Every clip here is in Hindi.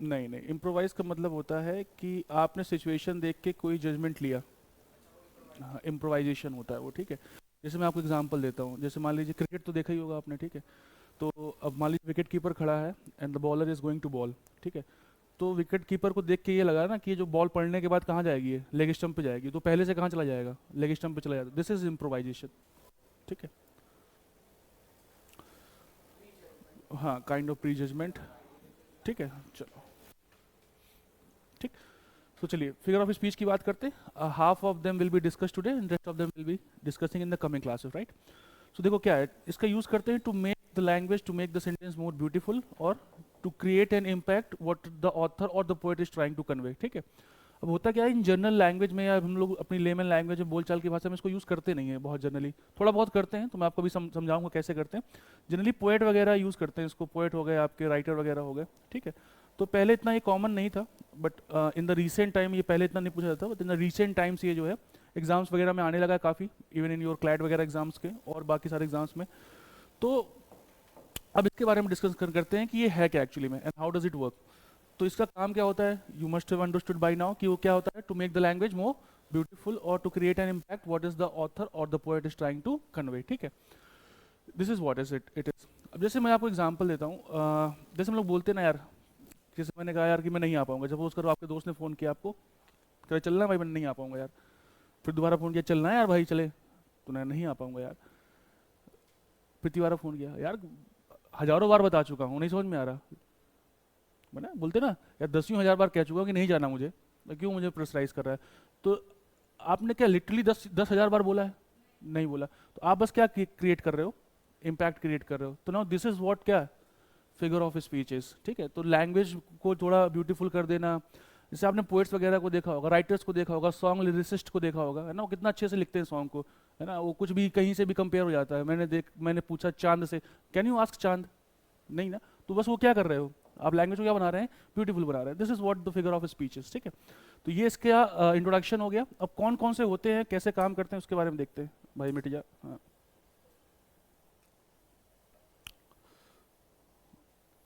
नहीं नहीं, इम्प्रोवाइज का मतलब होता है कि आपने सिचुएशन देख के कोई जजमेंट लिया। हाँ, इम्प्रोवाइजेशन होता है वो, ठीक है। जैसे मैं आपको एग्जांपल देता हूँ, जैसे मान लीजिए क्रिकेट तो देखा ही होगा आपने, ठीक है। तो अब मान लीजिए विकेट कीपर खड़ा है and the bowler is going to bowl, ठीक है। तो विकेट कीपर को देख के ये लगा ना कि ये जो बॉल पड़ने के बाद कहाँ जाएगी, ये लेग स्टंप पे जाएगी, तो पहले से कहाँ चला जाएगा, लेग स्टंप पे चला जाएगा। दिस इज इम्प्रोवाइजेशन, ठीक है। हाँ, काइंड ऑफ प्री जजमेंट, ठीक है। चलो, ठीक। तो चलिए फिगर ऑफ स्पीच की बात करते हैं। Half of them will be discuss today and rest of them will be discussing in the coming classes, right. So देखो क्या है, इसका यूज करते हैं to make the language, to make the sentence more beautiful, और to create an impact what the author और the poet is trying to convey, ठीक है। अब होता क्या है, इन जनरल लैंग्वेज में या हम लोग अपनी लेमन लैंग्वेज में, बोलचाल की भाषा में इसको यूज़ करते नहीं है बहुत जनरली। थोड़ा बहुत करते हैं, तो मैं आपको भी समझाऊंगा कैसे करते हैं। जनरली पोएट वगैरह यूज़ करते हैं इसको, पोएट हो गए आपके, राइटर वगैरह हो गए, ठीक है। तो पहले इतना ये कॉमन नहीं था, but in the recent time, ये पहले इतना नहीं पूछा जाता, but in the recent times ये जो है एग्जाम्स वगैरह में आने लगा है काफ़ी, इवन इन योर क्लैट वगैरह एग्जाम्स के और बाकी सारे एग्जाम्स में। तो अब इसके बारे में डिस्कस करते हैं कि ये है क्या एक्चुअली में, and how does it work. तो इसका काम क्या होता है, you must have understood by now कि वो क्या होता है, to make the language more beautiful और to create an impact what is the author और the poet is trying to convey, ठीक है। This is what is it is. अब जैसे मैं आपको एग्जांपल देता हूँ, जैसे हम लोग बोलते हैं ना यार, जैसे मैंने कहा यार कि मैं नहीं आ पाऊंगा, जब सपोज करो आपके दोस्त ने फ़ोन किया आपको, कह चलना भाई, मैं नहीं आ पाऊंगा यार। फिर दोबारा फ़ोन किया, चलना है यार भाई चले, तो मैं नहीं आ पाऊंगा यार। फिर दोबारा फ़ोन किया, यार हज़ारों बार बता चुका हूँ, नहीं समझ में आ रहा। मैंने बोलते ना यार, 10,000 बार कह चुका हूँ कि नहीं जाना मुझे, तो क्यों मुझे प्रेशराइज कर रहा है। तो आपने क्या लिटरली 10,000 बार बोला है, नहीं बोला। तो आप बस क्या क्रिएट कर रहे हो, इम्पैक्ट क्रिएट कर रहे हो। तो नाउ दिस इज व्हाट क्या फिगर ऑफ स्पीचेस, ठीक है। तो लैंग्वेज को थोड़ा ब्यूटीफुल कर देना। जैसे आपने पोएट्स वगैरह को देखा होगा, राइटर्स को देखा होगा, सॉन्ग लिरिसिस्ट को देखा होगा, है ना, वो कितना अच्छे से लिखते हैं सॉन्ग को, है ना। वो कुछ भी कहीं से भी कंपेयर हो जाता है। मैंने पूछा चांद से, कैन यू आस्क चांद, नहीं ना। तो बस वो क्या कर रहे हो, आप लैंग्वेज को क्या बना रहे हैं, ब्यूटीफुल बना रहे हैं। This is what the figure of speeches, ठीक है। तो ये इसका इंट्रोडक्शन हो गया। अब कौन कौन से होते हैं, कैसे काम करते हैं, उसके बारे में देखते हैं। भाई मिट जा, हाँ।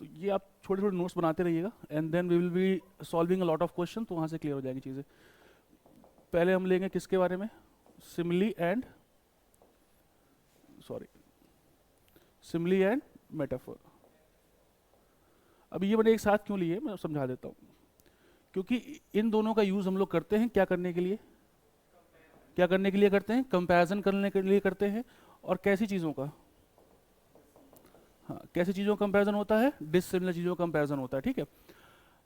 तो ये आप छोटे छोटे नोट्स बनाते रहिएगा, and then we will be solving a lot of question, तो वहाँ से क्लियर हो जाएगी चीज़ें। पहले हम लेंगे किसके बारे में, Simli and, sorry, Simli and metaphor. अब ये मैंने एक साथ क्यों लिए, मैं समझा देता हूँ। क्योंकि इन दोनों का यूज़ हम लोग करते हैं क्या करने के लिए, क्या करने के लिए करते हैं, कंपैरिजन करने के लिए करते हैं। और कैसी चीज़ों का, हाँ, कैसी चीज़ों का कंपैरिजन होता है, डिसिमिलर चीज़ों का कंपैरिजन होता है, ठीक है।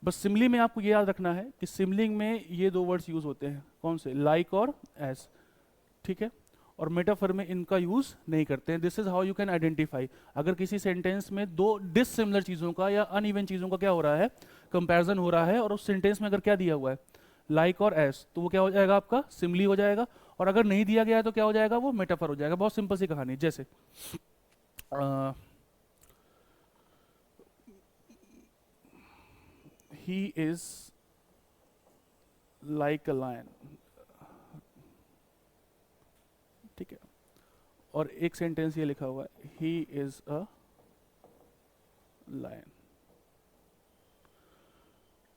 बस सिमली में आपको ये याद रखना है कि सिमलिंग में ये दो वर्ड्स यूज़ होते हैं, कौन से, लाइक और एज, ठीक है। और मेटाफर में इनका यूज़ नहीं करते हैं। This is how you can identify अगर किसी सेंटेंस में दो डिसिमिलर चीज़ों का या अनइवन चीज़ों का क्या हो रहा है, कंपैरिजन हो रहा है, और उस सेंटेंस में अगर क्या दिया हुआ है, लाइक और एस, तो वो क्या हो जाएगा, आपका सिमली हो जाएगा। और अगर नहीं दिया गया है तो क्या हो जाएगा, वो मेटाफर हो जाएगा। बहुत सिंपल सी कहानी, जैसे ही इज लाइक अ लायन, ठीक है। और एक सेंटेंस ये लिखा हुआ है, ही इज अ लायन,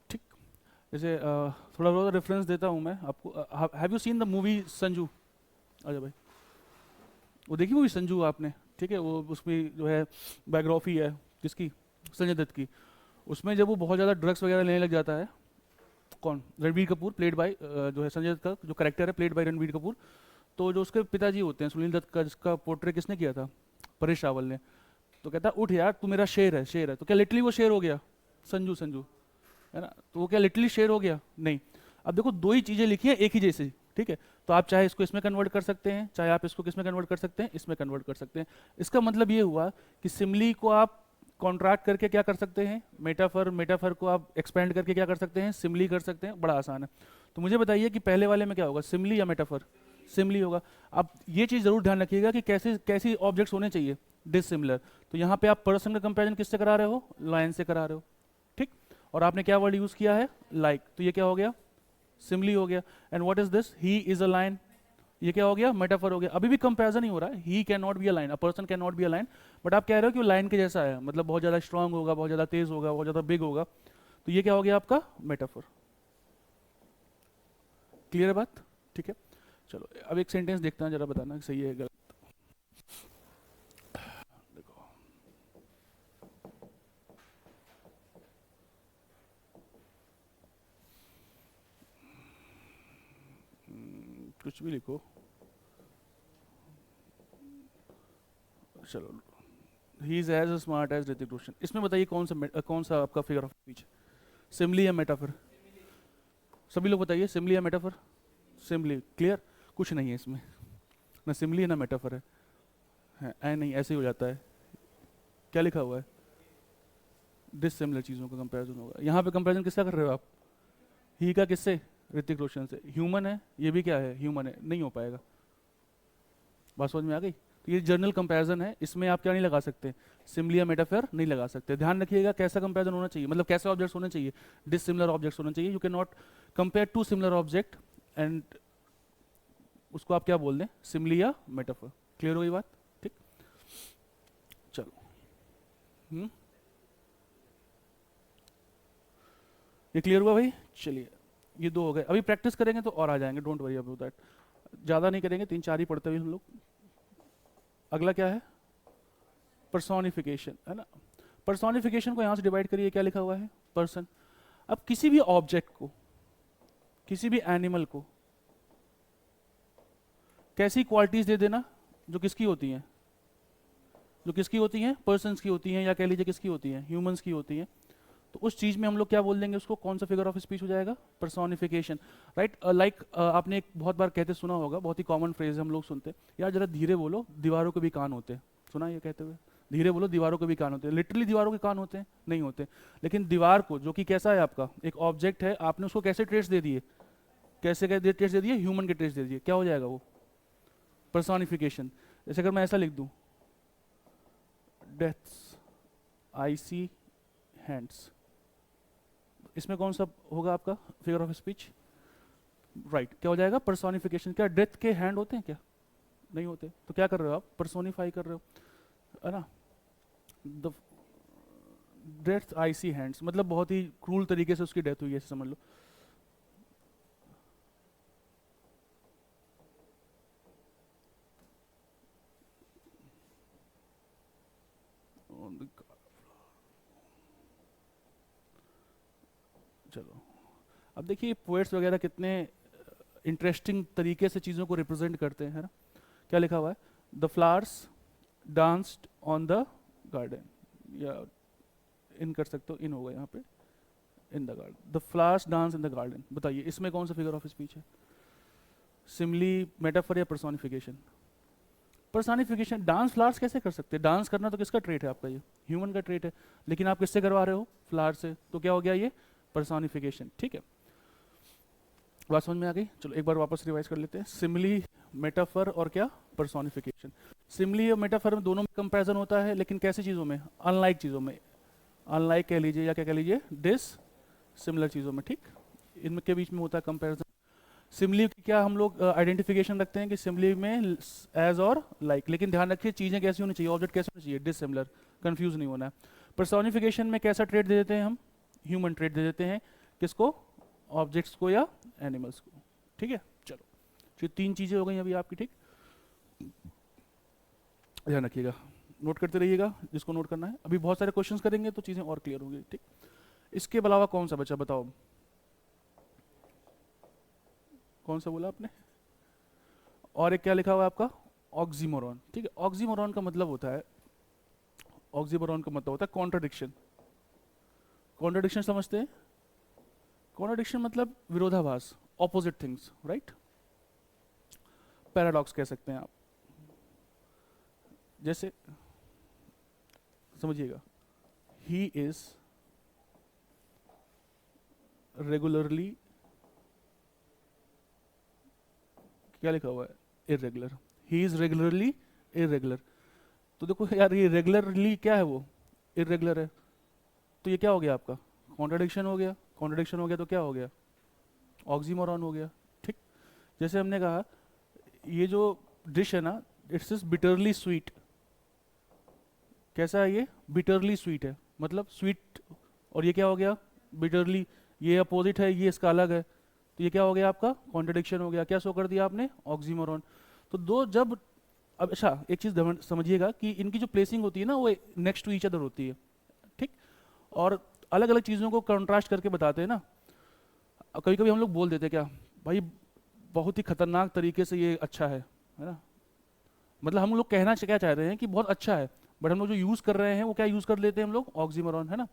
ठीक। जैसे थोड़ा बहुत रेफरेंस देता हूँ मैं आपको। Have you seen the movie Sanju, अच्छा भाई, वो देखी मूवी संजू आपने, ठीक है। वो उसमें जो है बायोग्राफी है किसकी, संजय दत्त की। उसमें जब वो बहुत ज़्यादा ड्रग्स वगैरह लेने लग जाता है, कौन, रणवीर कपूर प्लेड बाय, जो है संजय दत्त का जो करेक्टर है प्लेड बाय रणवीर कपूर। तो जो उसके पिताजी होते हैं सुनील दत्त का, जिसका पोर्ट्रेट किसने किया था, परेश रावल ने। तो कहता है उठ यार तू मेरा शेर है, शेर है। तो क्या लिटरली वो शेर हो गया, संजू संजू, है ना। तो वो क्या लिटरली शेर हो गया, नहीं। अब देखो दो ही चीज़ें लिखी हैं एक ही जैसी, ठीक है। तो आप चाहे इसको इसमें कन्वर्ट कर सकते हैं, चाहे आप इसको किसमें कन्वर्ट कर सकते हैं, इसमें कन्वर्ट कर सकते हैं। इसका मतलब ये हुआ कि सिमली को आप कॉन्ट्रैक्ट करके क्या कर सकते हैं, मेटाफर, मेटाफर को आप एक्सपेंड करके क्या कर सकते हैं, सिमली कर सकते हैं। बड़ा आसान है। तो मुझे बताइए कि पहले वाले में क्या होगा, सिमली या मेटाफर, सिमली होगा। अब ये चीज़ जरूर ध्यान रखिएगा कि कैसे कैसी ऑब्जेक्ट्स होने चाहिए, डिसिमिलर। तो यहाँ पे आप पर्सन का कंपैरिजन किससे करा रहे हो, लाइन से करा रहे हो, ठीक। और आपने क्या वर्ड यूज किया है, लाइक, तो ये क्या हो गया, सिमली हो गया। And what is this, he is a line, ये क्या हो गया, मेटाफर हो गया। अभी भी कंपैरिजन ही हो रहा है, ही can not be a line, a person can not be a line. But आप कह रहे हो कि वो लाइन के जैसा है, मतलब बहुत ज़्यादा स्ट्रांग होगा, बहुत ज़्यादा तेज होगा, बहुत ज़्यादा बिग होगा। तो ये क्या हो गया आपका मेटाफर। क्लियर है बात? ठीक है, चलो अब एक सेंटेंस देखते हैं, जरा बताना कि सही है गलत। देखो कुछ भी लिखो, चलो he is as smart as Hrithik Roshan. इसमें बताइए कौन सा आपका फिगर ऑफ स्पीच, सिमली या मेटाफर? सभी लोग बताइए, सिमली या मेटाफर? सिमली। क्लियर? कुछ नहीं है इसमें, ना सिमली है ना मेटाफर है ऐ नहीं, ऐसे ही हो जाता है। क्या लिखा हुआ है? डिसिमिलर चीज़ों का कंपैरिजन होगा। यहाँ पे कंपैरिजन किसका कर रहे हो आप? ही का किससे? ऋतिक रोशन से। ह्यूमन है, ये भी क्या है? ह्यूमन है, नहीं हो पाएगा। बात समझ में आ गई? तो ये जर्नल कंपैरिजन है, इसमें आप क्या नहीं लगा सकते? सिमिली या मेटाफर नहीं लगा सकते। ध्यान रखिएगा कैसा कंपैरिजन होना चाहिए, मतलब कैसे ऑब्जेक्ट्स होने चाहिए? डिसिमिलर ऑब्जेक्ट्स होने चाहिए। You can not compare to similar object and उसको आप क्या बोल दें, सिमिली या मेटाफर। क्लियर हो गई बात? ठीक, चलो। ये क्लियर हुआ भाई? चलिए, ये दो हो गए, अभी प्रैक्टिस करेंगे तो और आ जाएंगे, डोंट वरी अबाउट दैट। ज़्यादा नहीं करेंगे, 3-4 ही पढ़ते हुए हम लोग। अगला क्या है? पर्सोनिफिकेशन, है ना? पर्सोनिफिकेशन को यहाँ से डिवाइड करिए, क्या लिखा हुआ है? पर्सन। अब किसी भी ऑब्जेक्ट को, किसी भी एनिमल को कैसी क्वालिटीज दे देना जो किसकी होती हैं? जो किसकी होती हैं? पर्सन्स की होती हैं, या कह लीजिए किसकी होती हैं? ह्यूमंस की होती हैं। तो उस चीज में हम लोग क्या बोल देंगे उसको? कौन सा फिगर ऑफ स्पीच हो जाएगा? Personification, right? लाइक आपने एक बहुत बार कहते सुना होगा, बहुत ही कॉमन फ्रेज है, हम लोग सुनते, यार जरा धीरे बोलो, दीवारों के भी कान होते हैं। सुना ये कहते हुए? धीरे बोलो, दीवारों के भी कान होते हैं। लिटरली दीवारों के कान होते हैं? नहीं होते। लेकिन दीवार को, जो कि कैसा है आपका एक ऑब्जेक्ट है, आपने उसको कैसे ट्रेस दे दिए? कैसे ट्रेस दे दिए? ह्यूमन के ट्रेस दे दिए। क्या हो जाएगा वो? पर्सोनिफिकेशन। जैसे अगर मैं ऐसा लिख दूं, डेथ्स आई सी हैंड्स, इसमें कौन सा होगा आपका फिगर ऑफ स्पीच? राइट, क्या हो जाएगा? पर्सोनिफिकेशन। क्या डेथ के हैंड होते हैं क्या? नहीं होते। तो क्या कर रहे हो आप? पर्सोनिफाई कर रहे हो, है ना? The death I see hands, मतलब बहुत ही क्रूल तरीके से उसकी डेथ हुई है, समझ लो। चलो, अब देखिए पोएट्स वगैरह कितने इंटरेस्टिंग तरीके से चीज़ों को रिप्रेजेंट करते हैं, है ना? क्या लिखा हुआ है? The flowers danced on the garden, या इन कर सकते हो, इन होगा यहाँ पे, in the garden, the flowers dance in the garden. बताइए इसमें कौन सा फिगर ऑफ स्पीच है? सिमिली, मेटाफर या पर्सोनिफिकेशन? पर्सोनिफिकेशन। डांस फ्लावर्स कैसे कर सकते हैं? डांस करना तो किसका ट्रेट है आपका? ये ह्यूमन का ट्रेट है, लेकिन आप किससे करवा रहे हो? फ्लावर से। तो क्या हो गया ये? पर्सोनिफिकेशन। ठीक है, बात समझ में आ गई? चलो एक बार वापस रिवाइज कर लेते हैं। सिमिली, मेटाफर और क्या? पर्सोनिफिकेशन। सिमिली और मेटाफर में दोनों में कंपैरिजन होता है, लेकिन कैसी चीज़ों में? अनलाइक चीज़ों में। अनलाइक कह लीजिए या क्या कह लीजिए, डिस सिमिलर चीज़ों में। ठीक, इनके बीच में होता है कंपैरिजन। सिमिली की क्या हम लोग आइडेंटिफिकेशन रखते हैं कि सिमिली में एज और लाइक, लेकिन ध्यान रखिए चीज़ें कैसी होनी चाहिए, ऑब्जेक्ट कैसे होना चाहिए? डिसिमिलर, कंफ्यूज नहीं होना है। पर्सोनिफिकेशन में कैसा ट्रेट दे देते हैं हम? ह्यूमन ट्रेट दे देते हैं। किसको? ऑब्जेक्ट्स को या एनिमल्स को। ठीक है, चलो, ये 3 चीज़ें हो गई अभी आपकी। ठीक, ध्यान रखिएगा, नोट करते रहिएगा जिसको नोट करना है। अभी बहुत सारे क्वेश्चंस करेंगे तो चीज़ें और क्लियर होंगी। ठीक, इसके अलावा कौन सा बचा, बताओ? कौन सा बोला आपने? और एक क्या लिखा हुआ है आपका? ऑक्सीमोरॉन। ठीक है, ऑक्सीमोरॉन का मतलब होता है, ऑक्सीमोरॉन का मतलब होता है कॉन्ट्रडिक्शन। कॉन्ट्रडिक्शन समझते हैं? कॉन्ट्रडिक्शन मतलब विरोधाभास, ऑपोजिट थिंग्स, राइट? पैराडॉक्स कह सकते हैं आप। जैसे समझिएगा, ही इज रेगुलरली, क्या लिखा हुआ है? Irregular. He is regularly irregular. तो देखो यार, ये रेगुलरली क्या है? वो इरेगुलर है। तो ये क्या हो गया आपका? कॉन्ट्रडिक्शन हो गया। कॉन्ट्रडिक्शन हो गया तो क्या हो गया? ऑक्सीमोरॉन हो गया। ठीक, जैसे हमने कहा ये जो डिश है ना, इट्स इज बिटरली स्वीट। कैसा है ये? बिटरली स्वीट है, मतलब स्वीट, और ये क्या हो गया? बिटरली ये अपोजिट है, ये इसका अलग है, तो ये क्या हो गया आपका कॉन्ट्रडिक्शन हो गया। क्या शो कर दिया आपने? ऑक्सीमोरॉन। तो दो जब, अब अच्छा एक चीज़ समझिएगा कि इनकी जो प्लेसिंग होती है ना वो नेक्स्ट टू ईच अदर होती है, ठीक। और अलग अलग चीज़ों को कंट्रास्ट करके बताते हैं ना। कभी कभी हम लोग बोल देते हैं क्या भाई बहुत ही खतरनाक तरीके से ये अच्छा है ना, मतलब हम लोग कहना क्या चाह रहे हैं कि बहुत अच्छा है, बट हम लोग जो यूज़ कर रहे हैं वो क्या यूज़ कर लेते हैं हम लोग? ऑक्सीमोरॉन, है ना।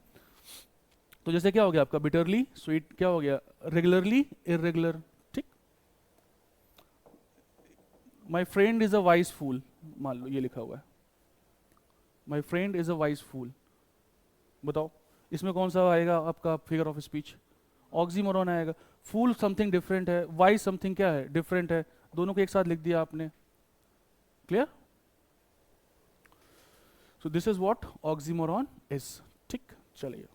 तो जैसे क्या हो गया आपका बिटरली स्वीट, क्या हो गया रेगुलरली इरेगुलर, ठीक। My friend is a wise fool, मान लो ये लिखा हुआ है, my friend is a wise fool, बताओ इसमें कौन सा आएगा आपका फिगर ऑफ स्पीच? ऑक्सीमोरॉन आएगा। फूल समथिंग डिफरेंट है, वाइज समथिंग क्या है? डिफरेंट है, दोनों को एक साथ लिख दिया आपने। Clear? So this is what oxymoron is, ठीक। चलिए,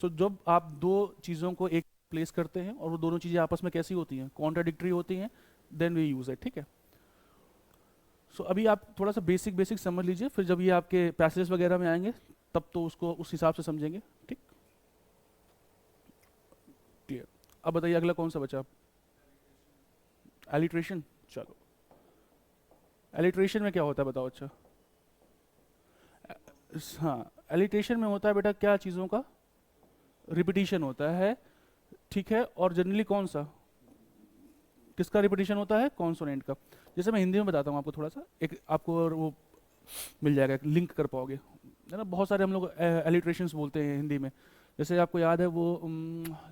तो जब आप दो चीज़ों को एक प्लेस करते हैं और वो दोनों चीज़ें आपस में कैसी होती हैं? कॉन्ट्राडिक्टरी होती हैं, देन वी यूज इट, ठीक है। सो अभी आप थोड़ा सा बेसिक बेसिक समझ लीजिए, फिर जब ये आपके पैसेज वगैरह में आएंगे तब तो उसको उस हिसाब से समझेंगे, ठीक। क्लियर। अब बताइए अगला कौन सा बचा? एलिट्रेशन। चलो, एलिट्रेशन में क्या होता है बताओ? अच्छा, हाँ, एलिट्रेशन में होता है बेटा क्या चीज़ों का? रिपीटिशन होता है, ठीक है। और जनरली कौन सा, किसका रिपीटिशन होता है? कॉन्सोनेंट का। जैसे मैं हिंदी में बताता हूँ आपको, थोड़ा सा एक आपको और वो मिल जाएगा, एक लिंक कर पाओगे, है ना। बहुत सारे हम लोग एलिट्रेशंस बोलते हैं हिंदी में। जैसे आपको याद है वो,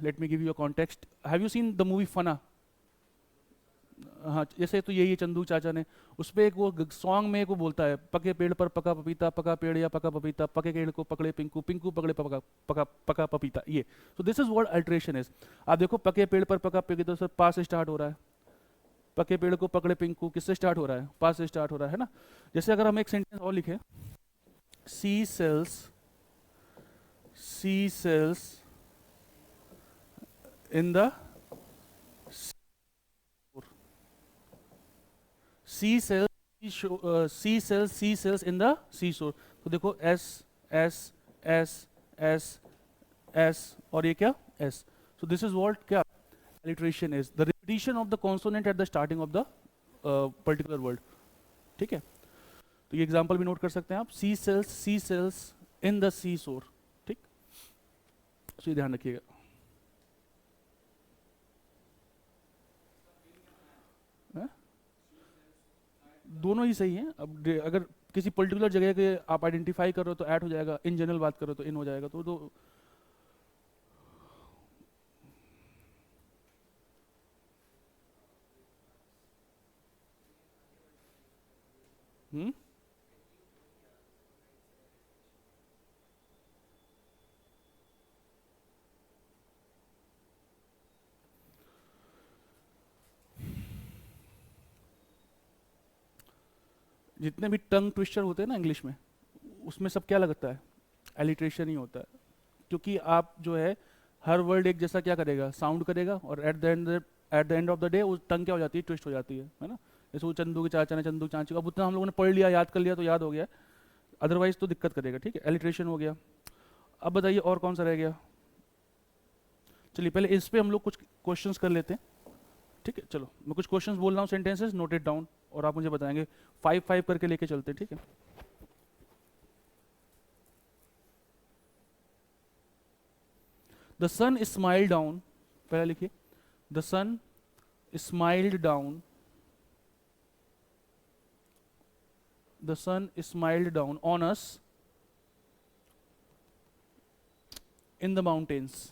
let me give you a context, have you seen the movie Fanaa? हाँ, जैसे तो यही है चंदू चाचा ने, उस पे एक वो सॉन्ग में एक वो बोलता है, पके पेड़ पर पका पपीता, पका पेड़ या पका पपीता, पके पेड़ को पकड़े पिंकू, पिंकू पकड़े पका पका पका पपीता, ये। तो this is what alteration is. आप देखो पके पेड़ पर पका पपीता, सर पा से स्टार्ट हो रहा है। पके पेड़ को पकड़े पिंकू किससे स्टार्ट हो रहा है? पा से स्टार्ट हो रहा है ना। जैसे अगर हम एक सेंटेंस और लिखे, sea shells, sea shells in the sea shells, sea shells in the sea shore. तो देखो S S S S S, और ये क्या? S. So this is what क्या alliteration is the repetition of the consonant at the starting of the particular word, ठीक है। तो ये एग्जांपल भी नोट कर सकते हैं आप, सी सेल्स इन द सी शोर, ठीक। तो ये ध्यान रखिएगा। दोनों ही सही हैं। अब अगर किसी पर्टिकुलर जगह के आप आइडेंटिफाई कर रहे हो तो ऐड हो जाएगा, इन जनरल बात करो तो इन हो जाएगा, तो हम्म। जितने भी टंग ट्विस्टर होते हैं ना इंग्लिश में, उसमें सब क्या लगता है? एलिट्रेशन ही होता है। क्योंकि आप जो है हर वर्ड एक जैसा क्या करेगा? साउंड करेगा, और at the end of the day वो टंग क्या हो जाती है? ट्विस्ट हो जाती है ना। जैसे वो चंदू के चाचा ने चंदू चाची को, अब उतना हम लोगों ने पढ़ लिया, याद कर लिया तो याद हो गया, अदरवाइज तो दिक्कत करेगा, ठीक है। एलिट्रेशन हो गया। अब बताइए और कौन सा रह गया? चलिए पहले इस पे हम लोग कुछ क्वेश्चंस कर लेते हैं, ठीक है। चलो मैं कुछ क्वेश्चंस बोल रहा हूँ, सेंटेंसेस नोटेड डाउन, और आप मुझे बताएंगे। 5-5 करके लेके चलते हैं, ठीक है। द सन स्माइल डाउन, पहले लिखिए, the sun smiled down, the sun smiled down on us in the mountains.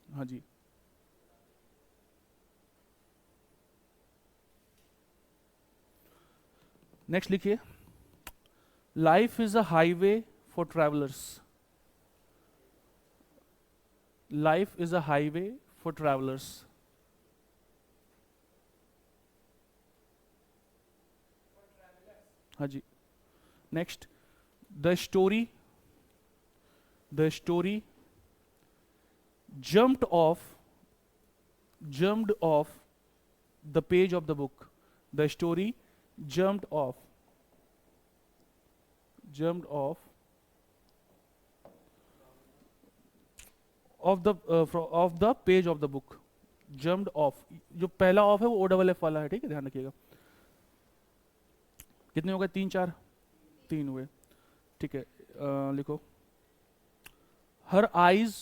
हाँ जी। नेक्स्ट लिखिए, life is a highway for travellers, life is a highway for travellers. हाँ जी। Next, the story, the story jumped off, jumped off the page of the book, the story jumped off, jumped off of the page of the book, jumped of, जो पहला ऑफ है वो OFF वाला है, ठीक है, ध्यान रखिएगा। कितने हो गए, 3 4, 3 हुए, ठीक है। लिखो, हर आईज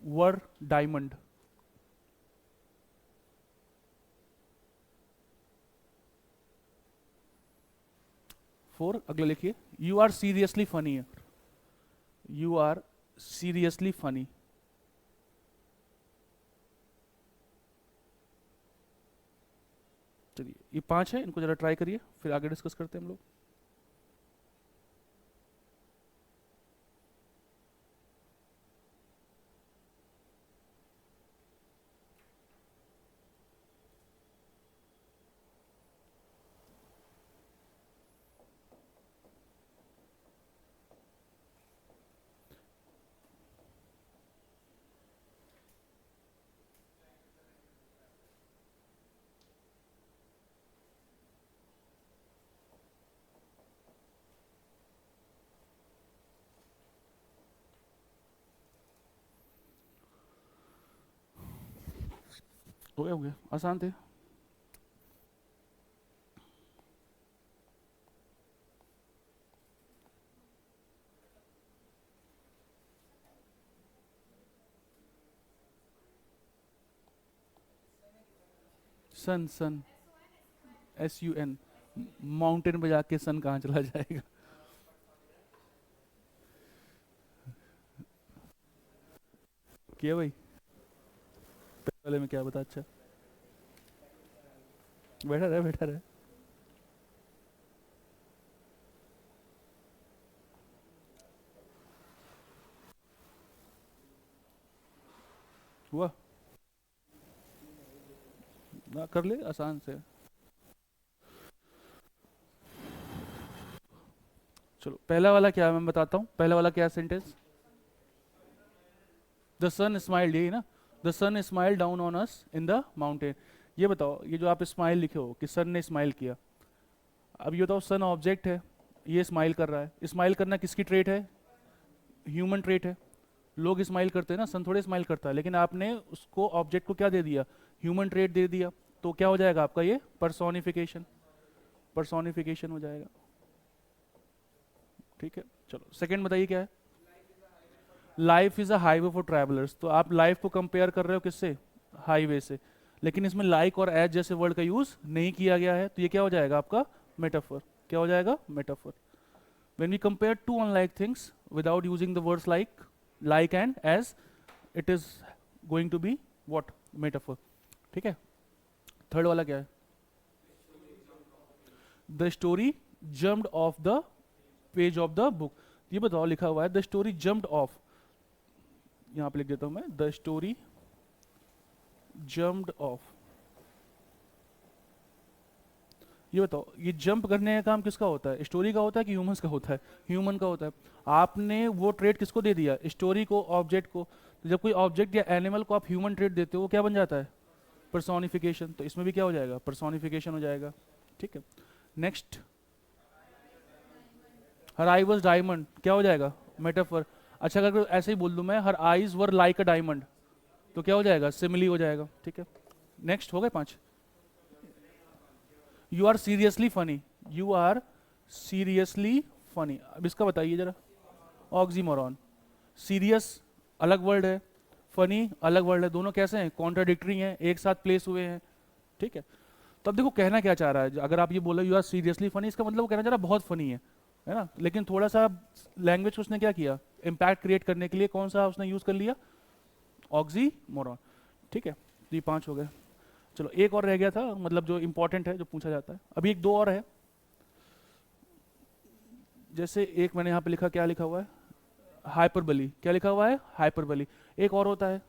वर डायमंड। 4, अगला लिखिए, you are seriously funny, you are seriously funny. चलिए ये 5 है, इनको जरा ट्राई करिए, फिर आगे डिस्कस करते हैं हम लोग। हो गया, आसान थे। सन, सन, SUN, माउंटेन पे जाके सन कहाँ चला जाएगा। किया भाई, पहले वाले में क्या बता, अच्छा बैठा रहे, बैठा रहे। हुआ ना, कर ले आसान से। चलो पहला वाला क्या है मैं बताता हूँ, पहला वाला क्या सेंटेंस, द सन स्माइल्ड, यही ना, the sun smile down on us in the mountain. ये बताओ, ये जो आप स्माइल लिखे हो कि सन ने स्माइल किया, अब ये बताओ सन ऑब्जेक्ट है, ये स्माइल कर रहा है, स्माइल करना किसकी ट्रेट है, ह्यूमन ट्रेट है। लोग स्माइल करते हैं ना, सन थोड़े स्माइल करता है, लेकिन आपने उसको ऑब्जेक्ट को क्या दे दिया, ह्यूमन ट्रेट दे दिया, तो क्या हो जाएगा आपका ये पर्सोनिफिकेशन, पर्सोनिफिकेशन हो जाएगा, ठीक है। चलो सेकंड बताइए क्या है, life is a highway for travellers, तो आप लाइफ को कंपेयर कर रहे हो किससे, हाईवे से, लेकिन इसमें लाइक और एज जैसे वर्ड का यूज नहीं किया गया है, तो ये क्या हो जाएगा आपका मेटाफर, क्या हो जाएगा metaphor. when we compare two unlike things without using the words like and as, it is going to be what, metaphor, ठीक है। थर्ड वाला क्या है, the story jumped of the page of the book. ये बताओ, लिखा हुआ है द स्टोरी जम्प्ड ऑफ, यहां पे लिख देता हूं मैं, द स्टोरी जम्प्ड ऑफ। ये बताओ, ये जंप करने का काम किसका होता है, स्टोरी का होता है कि ह्यूमंस का होता है, ह्यूमन का होता है। आपने वो ट्रेड किसको दे दिया, स्टोरी को, ऑब्जेक्ट को। तो जब कोई ऑब्जेक्ट या एनिमल को आप ह्यूमन ट्रेड देते हो, वो क्या बन जाता है, पर्सोनिफिकेशन। तो इसमें भी क्या हो जाएगा, पर्सोनिफिकेशन हो जाएगा, ठीक है। Next, her I was diamond, क्या हो जाएगा, मेटाफर। अच्छा, अगर ऐसे ही बोल दूं मैं, her eyes were like a diamond, तो क्या हो जाएगा, सिमिली हो जाएगा, ठीक है। नेक्स्ट, हो गए 5। You are seriously funny, you are seriously funny, अब इसका बताइए जरा, ऑक्सीमोरॉन, सीरियस अलग वर्ड है, फनी अलग वर्ड है, दोनों कैसे हैं, कॉन्ट्राडिक्टरी हैं, एक साथ प्लेस हुए हैं, ठीक है। तो अब देखो कहना क्या चाह रहा है, अगर आप ये बोलो यू आर सीरियसली फनी, इसका मतलब वो कहना चाह रहा है बहुत फनी है ना, लेकिन थोड़ा सा लैंग्वेज उसने क्या किया, इम्पैक्ट क्रिएट करने के लिए कौन सा उसने यूज कर लिया, ऑक्सीमोरॉन, ठीक है। तो ये 5 हो गए। चलो एक और रह गया था, मतलब जो इंपॉर्टेंट है, जो पूछा जाता है, अभी एक 2 और है। जैसे एक मैंने यहाँ पे लिखा, क्या लिखा हुआ है, हाइपरबली, क्या लिखा हुआ है, हाइपरबली। एक और होता है,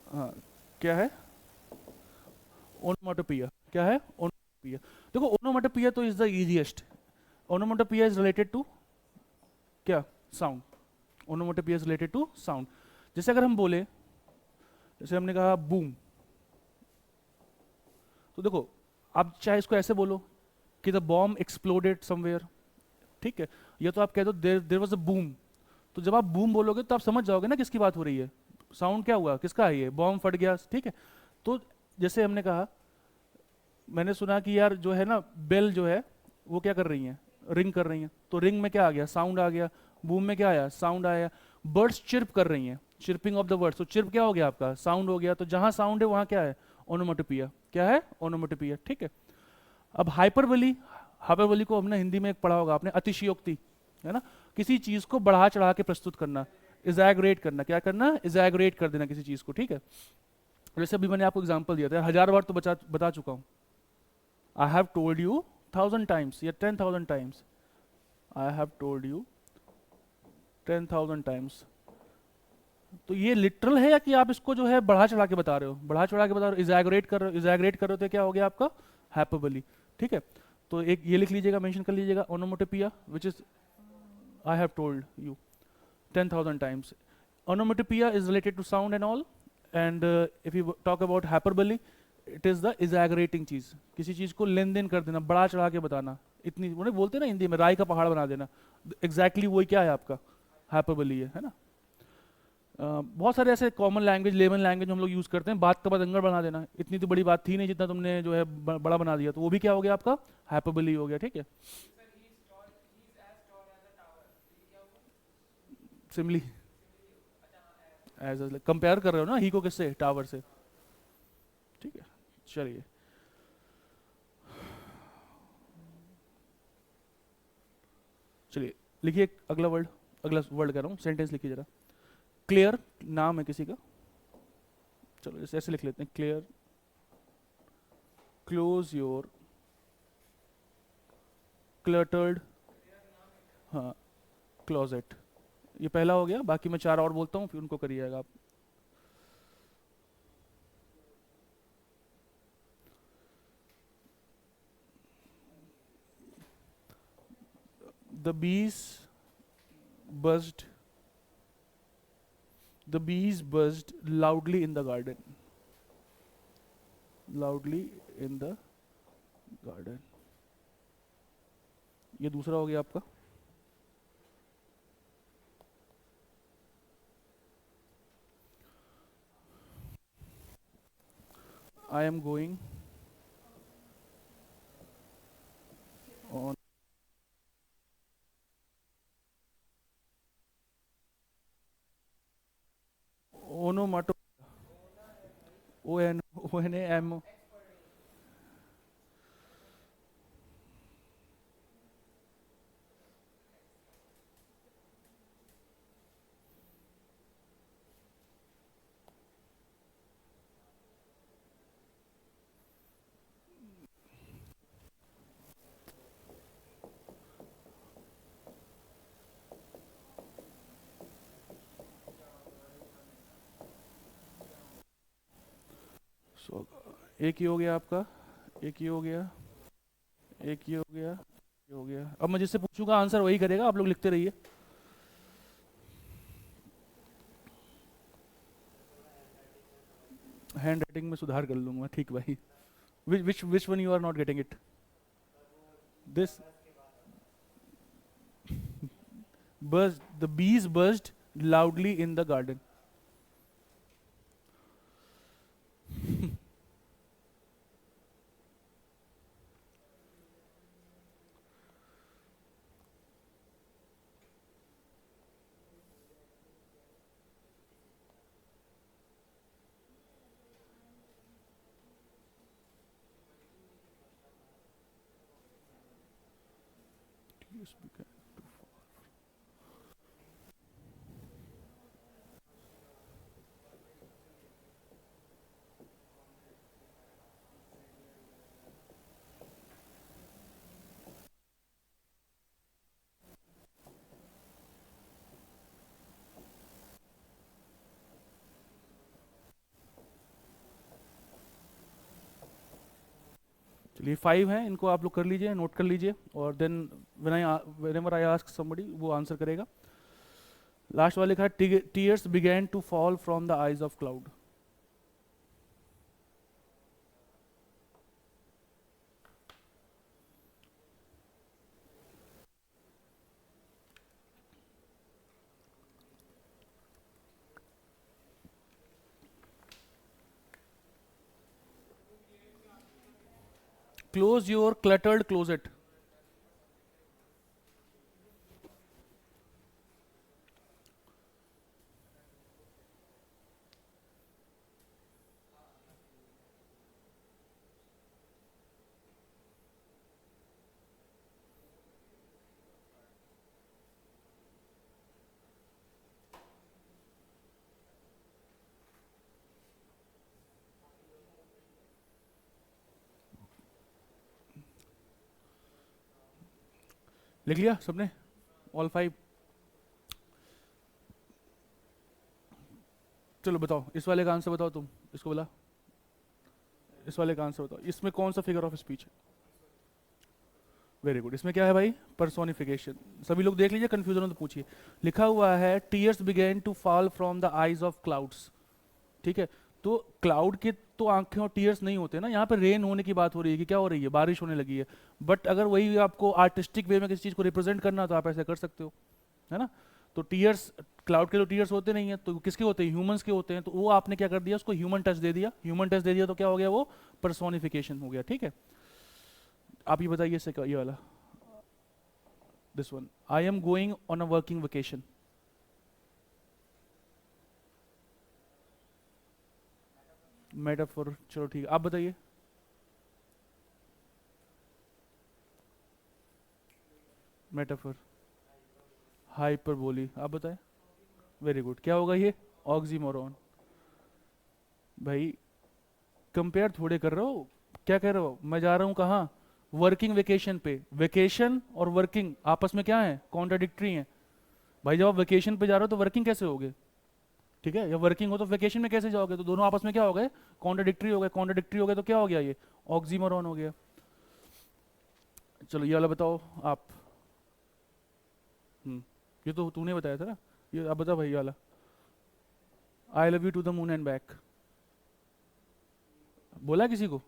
हाँ, क्या है, ओनोमाटोपिया, क्या है, ओनोमाटोपिया। देखो ओनोमाटोपिया तो is the easiest, onomatopoeia is related to क्या, sound, onomatopoeia is related to sound. जैसे अगर हम बोले, जैसे हमने कहा बूम, तो देखो आप चाहे इसको ऐसे बोलो कि द बॉम्ब एक्सप्लोडेड समवेयर, ठीक है, या तो आप कह दो देर वॉज अ बूम, तो जब आप बूम बोलोगे तो आप समझ जाओगे ना किसकी बात हो रही है, साउंड क्या हुआ, किसका है ये, बॉम्ब फट गया, ठीक है। तो जैसे हमने कहा, मैंने सुना कि यार जो है ना बेल जो है वो क्या कर रही है, रिंग कर रही है, तो रिंग में क्या आ गया, साउंड आ गया, बूम में क्या आया, साउंड आया। बर्ड्स चिर्प कर रही हैं, चिर्पिंग ऑफ द वर्ड्स, तो चिर्प क्या हो गया आपका, साउंड हो गया, तो जहां साउंड है वहां क्या है, ओनोमेटोपिया, क्या है, ओनोमेटोपिया, ठीक है। अब हाइपरबोली, हाइपरबोली को हमने हिंदी में एक पढ़ा होगा आपने, अतिशयोक्ति, है ना, किसी चीज को बढ़ा चढ़ा के प्रस्तुत करना, इजैग्रेट करना, क्या करना, इजैग्रेट कर देना किसी चीज को, ठीक है। जैसे अभी मैंने आपको एग्जांपल दिया था, 1000 बार तो बता चुका हूं, I have told you 1000 times या 10,000 times, I have told you 10,000 times. तो ये लिटरल है या कि आप इसको जो है बढ़ा चढ़ा के बता रहे हो, बढ़ा चढ़ा के बता रहे हो, इजैग्रेट कर रहे हो, इजैग्रेट कर रहे हो, तो क्या हो गया आपका, हाइपरबोली, ठीक है। तो एक ये लिख लीजिएगा, मेंशन कर लीजिएगा, onomatopoeia which is I have told you 10,000 times. Onomatopoeia is related to sound and all, and if you talk about hyperbole, it is the exaggerating चीज, किसी चीज को लेन देन कर देना, बढ़ा चढ़ा के बताना, इतनी उन्हें बोलते हैं ना हिंदी में राई का पहाड़ बना देना, एग्जैक्टली वही क्या है आपका, हाइपरबोली है ना। बहुत सारे ऐसे कॉमन लैंग्वेज, लेमन लैंग्वेज हम लोग यूज करते हैं, बात का बतंगड़ बना देना, इतनी तो बड़ी बात थी नहीं जितना तुमने जो है बड़ा बना दिया, तो वो भी क्या हो गया आपका, हाइपरबोली हो गया, ठीक है। सिमली, एज कंपेयर कर रहे हो ना ही को किससे, टावर से, ठीक है। चलिए, चलिए लिखिए अगला वर्ड कर रहा हूँ, सेंटेंस लिखिए जरा। क्लियर नाम है किसी का, चलो जैसे ऐसे लिख लेते हैं, क्लियर क्लोज योर क्लटर्ड, हाँ, क्लोजेट, ये पहला हो गया, बाकी मैं 4 और बोलता हूँ फिर उनको करिएगा आप। The bees buzzed. The bees buzzed loudly in the garden. Loudly in the garden. ये दूसरा हो गया आपका। I am going on onomato, O-N-A-M. So, एक ही हो गया आपका, एक ही हो गया, एक ही हो गया, ये हो गया। अब मैं जिससे पूछूंगा आंसर वही करेगा, आप लोग लिखते रहिए। हैंड राइटिंग में सुधार कर लूंगा, ठीक भाई। Which one you are not getting it, this buzzed, the bees buzzed loudly in the garden. Tears began to fall. चलिए 5 हैं, इनको आप लोग कर लीजिए, नोट कर लीजिए, और then whenever I ask somebody वो आंसर करेगा। लास्ट वाले लिखा है, tears began to fall from the eyes of cloud. Close your cluttered closet. लिख लिया सबने ऑल 5? चलो बताओ, इस वाले का आंसर बताओ तुम. इसको बोला, इस वाले का आंसर बताओ. इसमें कौन सा फिगर ऑफ स्पीच है? Very good. इसमें क्या है भाई? पर्सोनिफिकेशन. सभी लोग देख लीजिए, कंफ्यूजन हो तो पूछिए. लिखा हुआ है tears began to fall from the eyes of clouds. ठीक है, तो क्लाउड के तो आंखें और टीयर्स नहीं होते ना. यहाँ पे रेन होने की बात हो रही है कि क्या हो रही है, बारिश होने लगी है. बट अगर वही आपको आर्टिस्टिक वे में किसी चीज को रिप्रेजेंट करना तो आप ऐसे कर सकते हो, है ना. तो टीयर्स, क्लाउड के तो टीयर्स होते नहीं है, तो किसके होते हैं? ह्यूमंस के होते हैं. तो वो आपने क्या कर दिया, उसको ह्यूमन टच दे दिया. ह्यूमन टच दे दिया तो क्या हो गया? वो पर्सोनिफिकेशन हो गया. ठीक है, आप ये बताइए इससे ये वाला, this one, I am going on a working vacation. Metaphor. चलो ठीक है, आप बताइए. मेटाफोर. हाइपरबोली. आप बताएं. Very good. क्या होगा ये? ऑक्सीमोरॉन. भाई कंपेयर थोड़े कर रहे हो. क्या कह रहे हो? मैं जा रहा हूं कहाँ? वर्किंग वेकेशन पे. वेकेशन और वर्किंग आपस में क्या है? कॉन्ट्राडिक्टरी है. भाई जब आप वेकेशन पे जा रहे हो तो वर्किंग कैसे होगे? ठीक है, या वर्किंग हो तो वेकेशन में कैसे जाओगे? तो दोनों आपस में क्या हो गए? कॉन्ट्राडिक्टरी हो गए. कॉन्ट्राडिक्टरी हो गए तो क्या हो गया? ये ऑक्सीमोरॉन हो गया. चलो ये वाला बताओ आप. ये तो तूने बताया था ना. ये आप बताओ भाई, ये वाला, I love you to the moon and back. बोला किसी को?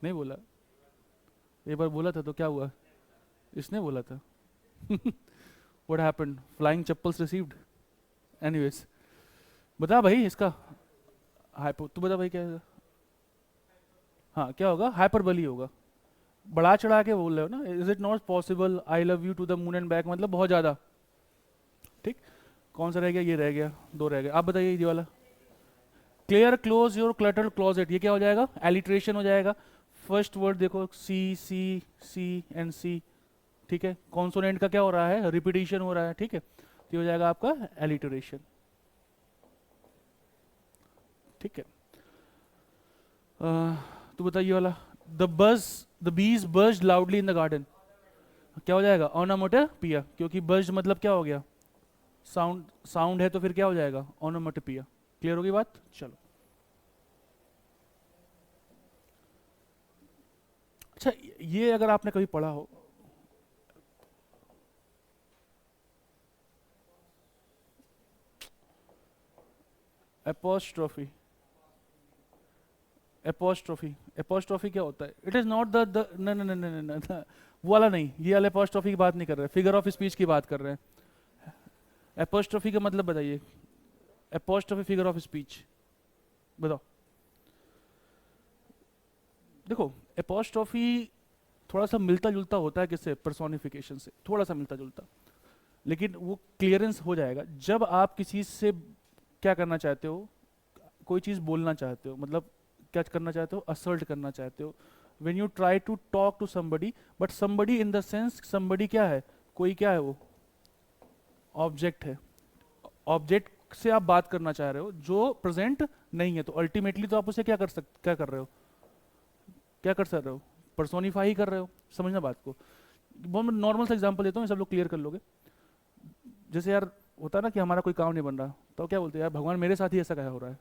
नहीं बोला. एक बार बोला था तो क्या हुआ? इसने बोला था. What happened? Flying chappals received. Anyways, बता भाई इसका. हाइपर, तू बता भाई क्या है? हाँ, क्या होगा? हाइपरबली होगा. बढ़ा चढ़ा के बोल रहे हो ना. Is it not possible? I love you to the moon and back मतलब बहुत ज्यादा. ठीक. कौन सा रह गया? ये रह गया. दो रह गए. आप बताइए ये वाला. Clear close your clutter closet. ये क्या हो जाएगा? एलिट्रेशन हो जाएगा. फर्स्ट वर्ड देखो, सी सी सी एंड सी. ठीक है, कॉन्सोनेंट का क्या हो रहा है? रिपीटिशन हो रहा है. ठीक है, तो ये हो जाएगा आपका एलिटरेशन. ठीक है. तो बताइए वाला, द बज, the bees बज्ड loudly in the garden. क्या हो जाएगा? ओनोमेटोपिया. क्योंकि बज्ड मतलब क्या हो गया? साउंड. साउंड है तो फिर क्या हो जाएगा? ओनोमेटोपिया. क्लियर होगी बात? चलो. अच्छा, ये अगर आपने कभी पढ़ा हो, एपोस्ट्रोफी. एपोस्ट्रोफी. एपोस्ट्रोफी क्या होता है? इट इज नॉट द न न न न न न, वो वाला नहीं. ये वाला एपोस्ट्रोफी की बात नहीं कर रहे, फिगर ऑफ स्पीच की बात कर रहे हैं. एपोस्ट्रोफी का मतलब बताइए. एपोस्ट्रोफी, फिगर ऑफ स्पीच, बताओ. देखो, एपोस्ट्रोफी थोड़ा सा मिलता जुलता होता है किससे? पर्सोनिफिकेशन से थोड़ा सा मिलता जुलता. लेकिन वो क्लियरेंस हो जाएगा जब आप किसी से क्या करना चाहते हो, कोई चीज़ बोलना चाहते हो, मतलब क्या करना चाहते हो? असर्ट करना चाहते हो. When you try to talk to somebody, but somebody in the sense, somebody क्या है? कोई क्या है? वो ऑब्जेक्ट है. ऑब्जेक्ट से आप बात करना चाह रहे हो जो प्रेजेंट नहीं है, तो अल्टीमेटली तो आप उसे क्या कर रहे हो? क्या कर सक रहे हो? पर्सोनिफाई कर रहे हो. समझना बात को. बहुत नॉर्मल सा एग्जांपल देता हूँ, सब लोग क्लियर कर लोगे. जैसे यार होता है ना कि हमारा कोई काम नहीं बन रहा, तो क्या बोलते हैं? यार भगवान मेरे साथ ही ऐसा क्या हो रहा है?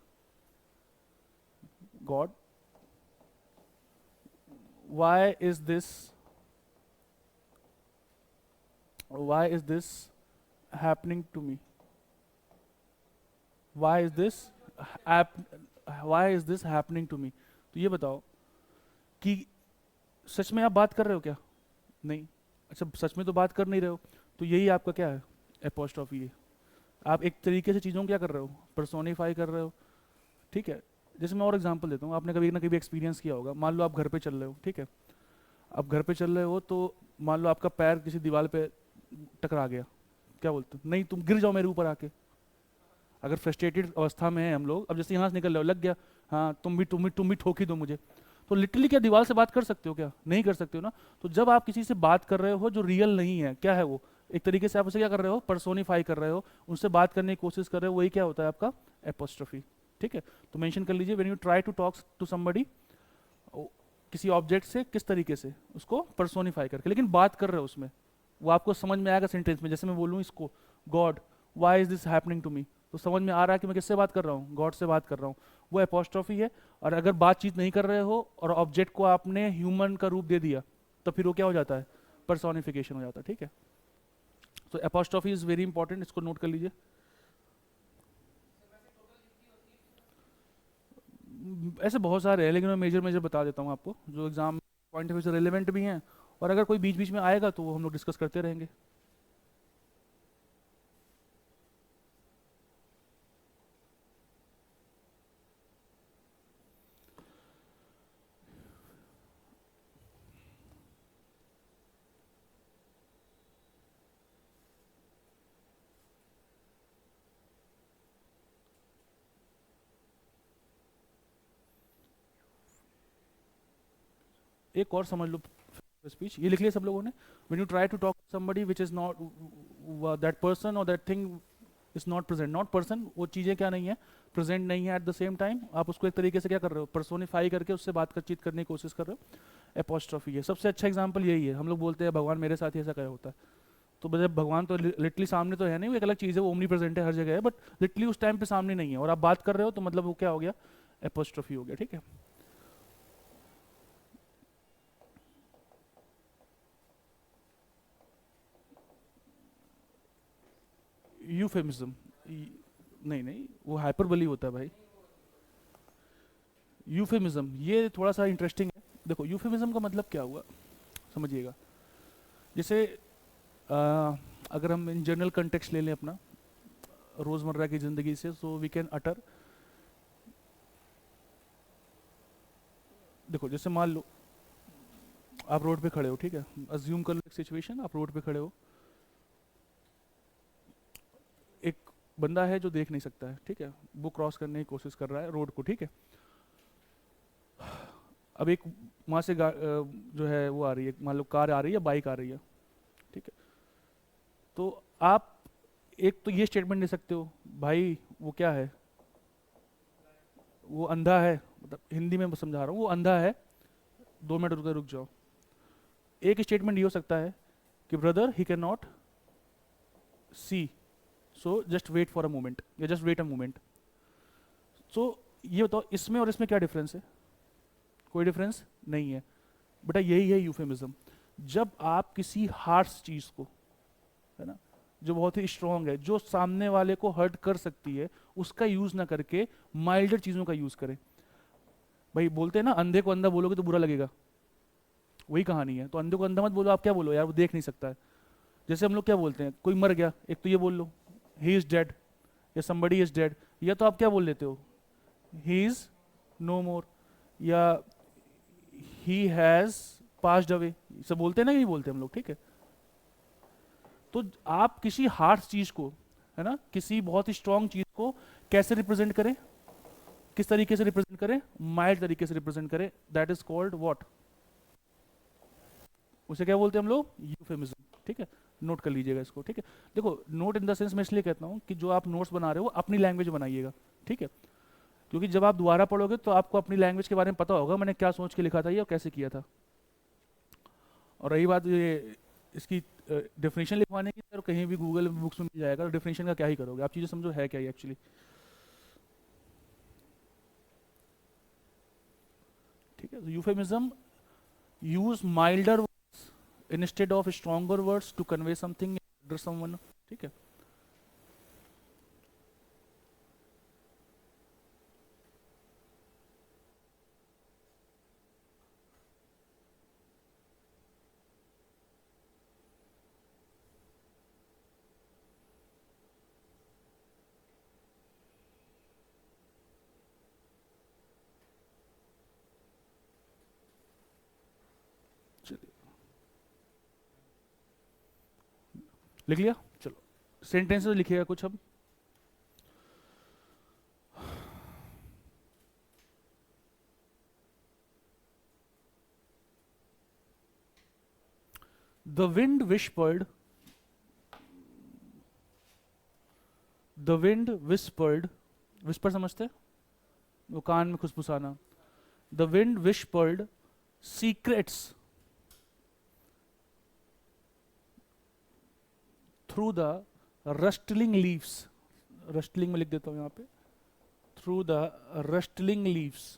God, why is this, why is this happening to me? why is this why is this happening to me? तो ये बताओ कि सच में आप बात कर रहे हो क्या? नहीं. अच्छा, सच में तो बात कर नहीं रहे हो, तो यही आपका क्या है? एपोस्ट्रोफी है. आप एक तरीके से चीज़ों को क्या कर रहे हो? पर्सोनिफाई कर रहे हो. ठीक है, जैसे मैं और एग्जांपल देता हूँ, आपने कभी ना कभी एक्सपीरियंस किया होगा। मान लो आप घर पे चल रहे हो, ठीक है, आप घर पे चल रहे हो तो मान लो आपका पैर किसी दीवार पे टकरा गया, क्या बोलते हो? नहीं, तुम गिर जाओ मेरे ऊपर आके। अगर फ्रस्ट्रेटेड अवस्था में है हम लोग, अब जैसे यहाँ से निकल रहे हो, लग गया, हाँ तुम भी ठोक ही दो मुझे, तो लिटरली क्या दीवार से बात कर सकते हो? क्या नहीं कर सकते हो ना। तो जब आप किसी से बात कर रहे हो जो रियल नहीं है, क्या है वो, एक तरीके से आप उसे क्या कर रहे हो, पर्सोनिफाई कर रहे हो, उनसे बात करने की कोशिश कर रहे हो, वही क्या होता है आपका एपोस्ट्रोफी। ठीक है, तो मेंशन कर लीजिए, when you try to talk to somebody, किसी ऑब्जेक्ट से किस तरीके से उसको पर्सोनिफाई करके, लेकिन बात कर रहे हो उसमें, वो आपको समझ में आएगा सेंटेंस में। जैसे मैं बोलूँ इसको, God why is this happening to me, तो समझ में आ रहा है कि मैं किससे बात कर रहा हूँ, गॉड से बात कर रहा हूँ, वो एपोस्ट्रोफी है। और अगर बातचीत नहीं कर रहे हो और ऑब्जेक्ट को आपने ह्यूमन का रूप दे दिया, तो फिर वो क्या हो जाता है, पर्सोनिफिकेशन हो जाता है। ठीक है, तो एपोस्ट्रोफी इज वेरी इंपॉर्टेंट, इसको नोट कर लीजिए। ऐसे बहुत सारे हैं, लेकिन मैं मेजर मेजर बता देता हूँ आपको, जो एग्जाम पॉइंट ऑफ व्यू से रिलेवेंट भी हैं, और अगर कोई बीच बीच में आएगा तो वो हम लोग डिस्कस करते रहेंगे। एक और समझ लो स्पीच, ये लिख लिया सब लोगों ने। When you try to talk somebody which is not that person और that thing is not present, not person, वो चीज़ें क्या नहीं है, प्रेजेंट नहीं है एट द सेम टाइम, आप उसको एक तरीके से क्या कर रहे हो, पर्सोनिफाई करके उससे बातचीत करने की कोशिश कर रहे हो, एपोस्ट्रोफी है। सबसे अच्छा एग्जाम्पल यही है, हम लोग बोलते हैं भगवान मेरे साथ ही ऐसा क्या होता है, तो जब भगवान तो लिटरली सामने तो है नहीं, वो एक अलग चीज़ है, वो ओमनी प्रेजेंट है, हर जगह है, बट लिटरली उस टाइम पे सामने नहीं है, और आप बात कर रहे हो तो मतलब वो क्या हो गया, एपोस्ट्रोफी हो गया। ठीक है, यूफेमिज्म, नहीं नहीं, वो हाइपरबली होता है भाई। यूफेमिज्म ये थोड़ा सा इंटरेस्टिंग है। देखो यूफेमिज्म का मतलब क्या हुआ, समझिएगा। जैसे अगर हम इन जनरल कंटेक्स्ट ले लें अपना रोज़मर्रा की ज़िंदगी से, सो वी कैन अटर, देखो जैसे मान लो आप रोड पे खड़े हो, ठीक है, अज्यूम कर लो एक सिचुएशन, आप रोड पे खड़े हो, एक बंदा है जो देख नहीं सकता है, ठीक है, वो क्रॉस करने की कोशिश कर रहा है रोड को, ठीक है। अब एक वहाँ से जो है वो आ रही है, मान लो कार आ रही है, बाइक आ रही है, ठीक है, तो आप एक तो ये स्टेटमेंट दे सकते हो, भाई वो क्या है, वो अंधा है, मतलब हिंदी में समझा रहा हूँ, वो अंधा है, 2 मिनट रुक जाओ। एक स्टेटमेंट ये हो सकता है कि ब्रदर ही can not see, so just wait for a moment, या just wait a moment. So ये बताओ इसमें और इसमें क्या डिफरेंस है, कोई डिफरेंस नहीं है। बेटा यही है यूफेमिज्म, जब आप किसी हार्श चीज को, है ना, जो बहुत ही स्ट्रांग है, जो सामने वाले को हर्ट कर सकती है, उसका यूज ना करके माइल्डर चीजों का यूज करें। भाई बोलते हैं ना, अंधे को अंधा बोलोगे तो बुरा लगेगा, वही कहानी है। तो अंधे को अंधा मत बोलो, आप क्या बोलो, यार वो देख नहीं सकता है। जैसे हम लोग क्या बोलते हैं, कोई मर गया, एक तो ये बोल लो ही इज डेड, या समबडी इज डेड, या तो आप क्या बोल लेते हो, ही इज नो मोर, या ही हैज पास्ड अवे, सब बोलते हैं ना, यही बोलते हैं हम लोग, ठीक है। तो आप किसी हार्श चीज को, है ना, किसी बहुत ही स्ट्रांग चीज को कैसे रिप्रेजेंट करें, किस तरीके से रिप्रेजेंट करें, माइल्ड तरीके से रिप्रेजेंट करें, दैट इज कॉल्ड व्हाट, उसे क्या बोलते हैं हम लोग, यूफेमिज्म। ठीक है, नोट कर लीजिएगा इसको, ठीक है। देखो नोट इन द सेंस मैं इसलिए कहता हूँ कि जो आप नोट्स बना रहे हो अपनी लैंग्वेज बनाइएगा, ठीक है, क्योंकि जब आप दोबारा पढ़ोगे तो आपको अपनी लैंग्वेज के बारे में पता होगा मैंने क्या सोच के लिखा था ये और कैसे किया था। और रही बात ये इसकी डेफिनेशन लिखवाने की, तो कहीं भी गूगल बुक्स में मिल जाएगा, तो डेफिनेशन का क्या ही करोगे आप, चीज़ें समझो है क्या ये एक्चुअली। ठीक है, euphemism use milder instead of stronger words to convey something someone, ठीक है। लिख लिया? चलो सेंटेंसेस लिखिएगा कुछ अब। The wind whispered, the wind whispered, whisper समझते हैं? वो कान में खुशफुसाना। The wind whispered secrets through the rustling leaves, rustling में लिख देता हूं यहां पे, थ्रू द रस्टलिंग लीव्स।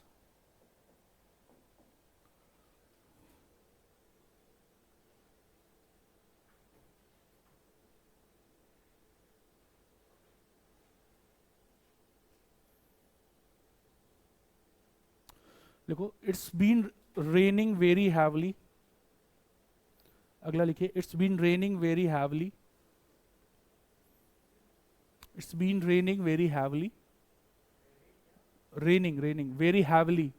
देखो it's been raining very heavily, अगला लिखिए it's been raining very heavily, it's been raining very heavily, raining raining very heavily,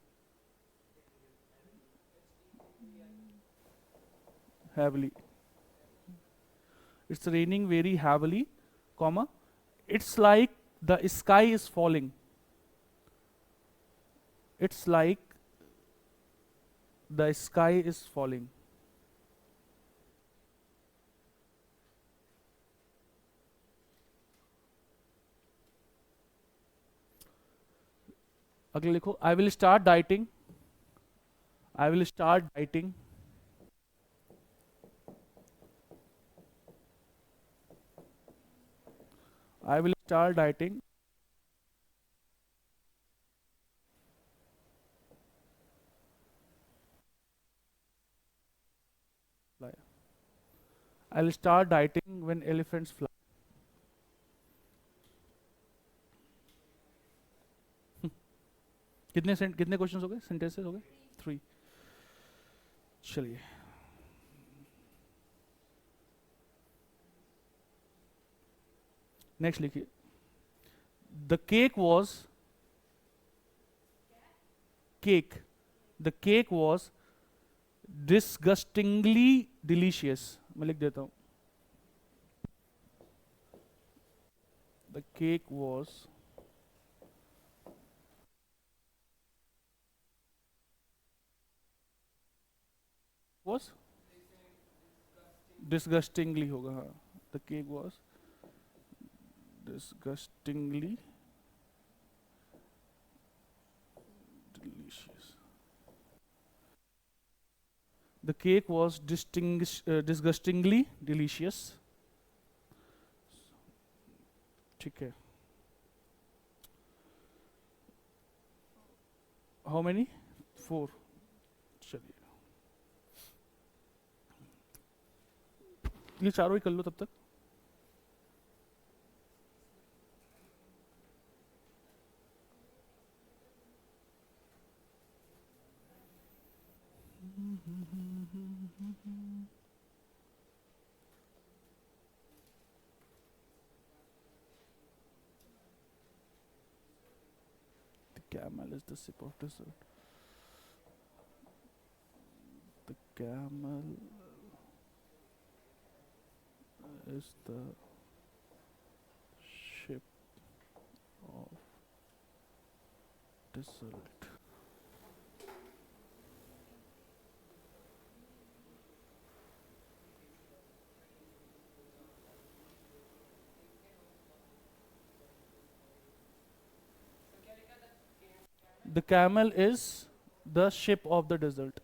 heavily, it's raining very heavily, comma, it's like the sky is falling, it's like the sky is falling। अगले लिखो I will start dieting, I will start dieting, I will start dieting, I will start dieting when elephants fly। कितने क्वेश्चंस हो गए, सेंटेंसेस हो गए? 3। चलिए नेक्स्ट लिखिए, the cake was, cake, the cake was disgustingly delicious. मैं लिख देता हूं, द केक वॉज डिसगस्टिंगली होगा, हाँ, the cake was disgustingly delicious, the cake was disgustingly delicious। ठीक है, how many? 4। चलिए ये चारों ही कर लो तब तक। The camel is the sip of dessert, the camel is the ship of dessert। The camel is the ship of the desert।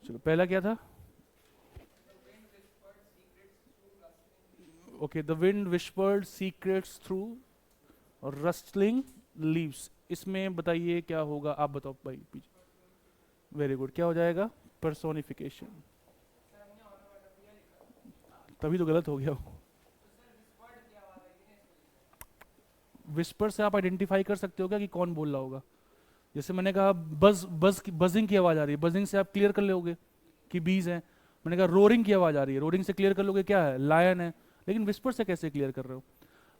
चलो पहला क्या था? Okay, the wind whispered secrets through rustling leaves, इसमें बताइए क्या होगा, आप बताओ भाई पीछे। वेरी गुड, क्या हो जाएगा? पर्सोनिफिकेशन। तभी तो गलत हो गया। विस्पर से आप आइडेंटिफाई कर सकते हो क्या कि कौन बोल रहा होगा? जैसे मैंने कहा बज बज की बजिंग की आवाज आ रही है, बजिंग से आप क्लियर कर लोगे कि बीज हैं। मैंने कहा रोरिंग की आवाज आ रही है, रोरिंग से क्लियर कर लोगे क्या है, लायन है। लेकिन विस्पर से कैसे क्लियर कर रहे हो?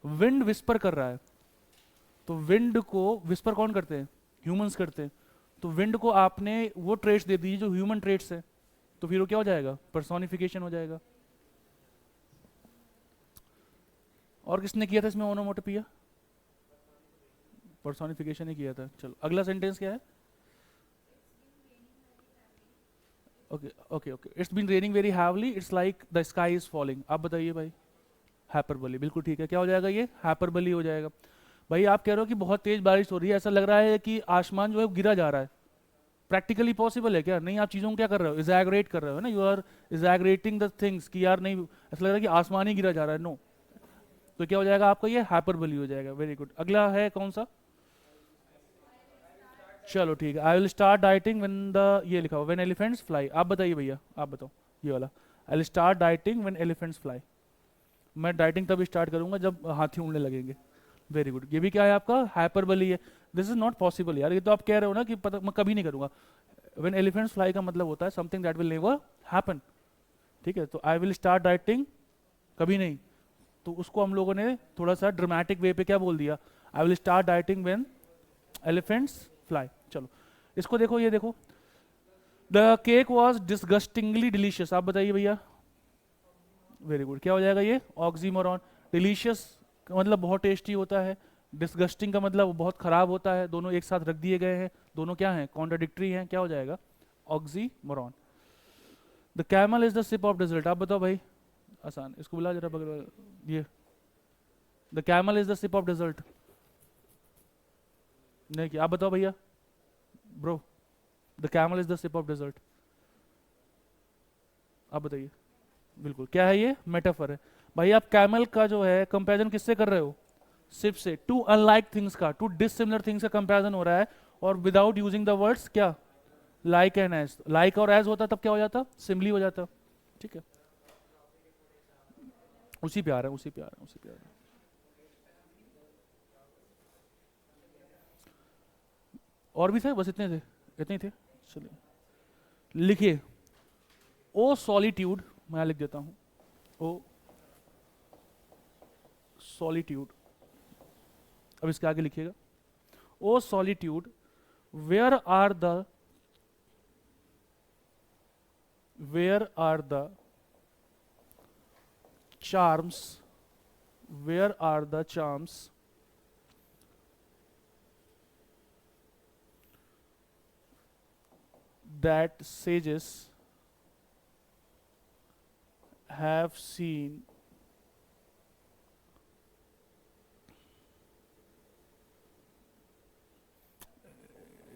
विंड विस्पर कर रहा है, तो विंड को विस्पर कौन करते हैं? ह्यूमंस करते हैं। तो विंड को आपने वो ट्रेट्स दे दी जो ह्यूमन ट्रेट्स है, तो फिर वो क्या हो जाएगा? पर्सोनिफिकेशन हो जाएगा। और किसने किया था इसमें ओनोमोटोपिया? पर्सोनिफिकेशन ही किया था। चलो अगला सेंटेंस क्या है? Okay okay okay, it's been raining very heavily, it's like the sky is falling. आप बताइए भाई। हाइपरबली, बिल्कुल ठीक है। क्या हो जाएगा? ये हाइपरबली हो जाएगा। भाई आप कह रहे हो कि बहुत तेज बारिश हो रही है, ऐसा लग रहा है कि आसमान जो है वो गिरा जा रहा है। प्रैक्टिकली पॉसिबल है क्या? नहीं, आप चीज़ों को क्या कर रहे हो? इजैग्रेट कर रहे हो ना, यू आर इजैग्रेटिंग द थिंग्स कि यार नहीं, ऐसा लग रहा है कि आसमान ही गिरा जा रहा है। नो, तो क्या हो जाएगा आपका? ये हाइपरबली हो जाएगा। Very good. अगला है कौन सा? चलो ठीक है, I will start dieting when the, ये लिखा हुआ व्हेन एलिफेंट्स फ्लाई। आप बताइए भैया, आप बताओ ये वाला। I will start dieting when elephants fly. मैं डाइटिंग तब स्टार्ट करूंगा जब हाथी उड़ने लगेंगे। Very good. ये भी क्या है आपका? हाइपरबली है। दिस इज नॉट पॉसिबल यार, ये तो आप कह रहे हो ना कि पता मैं कभी नहीं करूंगा। व्हेन एलिफेंट्स फ्लाई का मतलब होता है something that will never happen. ठीक है, तो आई विल स्टार्ट डाइटिंग कभी नहीं, तो उसको हम लोगों ने थोड़ा सा ड्रामेटिक वे पे क्या बोल दिया? I will start dieting when elephants fly. चलो इसको देखो, ये देखो, द केक वॉज डिस्गस्टिंगली डिलीशियस। आप बताइए भैया। वेरी गुड, क्या हो जाएगा ये? ऑक्सीमोरॉन। डिलीशियस का मतलब बहुत टेस्टी होता है, डिस्गस्टिंग का मतलब बहुत खराब होता है, दोनों एक साथ रख दिए गए हैं, दोनों क्या हैं? कॉन्ट्राडिक्टरी हैं। क्या हो जाएगा? Oxymoron. The camel is the ship of desert. आप बताओ भाई। आसान, इसको बुला जरा बगल। ये the camel is the ship of desert. नहीं क्या? आप बताओ भैया bro. The camel is the ship of desert. आप बताइए। बिल्कुल, क्या है ये? मेटाफर है। भाई आप कैमल का जो है कंपैरिजन किससे कर रहे हो? सिप से। टू अनलाइक थिंग्स का, टू डिसिमिलर थिंग्स का कंपैरिजन हो रहा है, और विदाउट यूजिंग द वर्ड्स क्या? Like and as. लाइक और एज होता तब क्या हो जाता? सिमिली हो जाता। ठीक है, उसी पे आ रहा है, उसी पे आ रहा है, उसी पे आ रहा है। और भी थे? बस इतने थे? इतने ही थे। चलिए लिखिए, ओ सॉलिट्यूड, मैं लिख देता हूं, ओ सॉलिट्यूड। अब इसके आगे लिखिएगा, O solitude where are the charms, where are the charms that sages have seen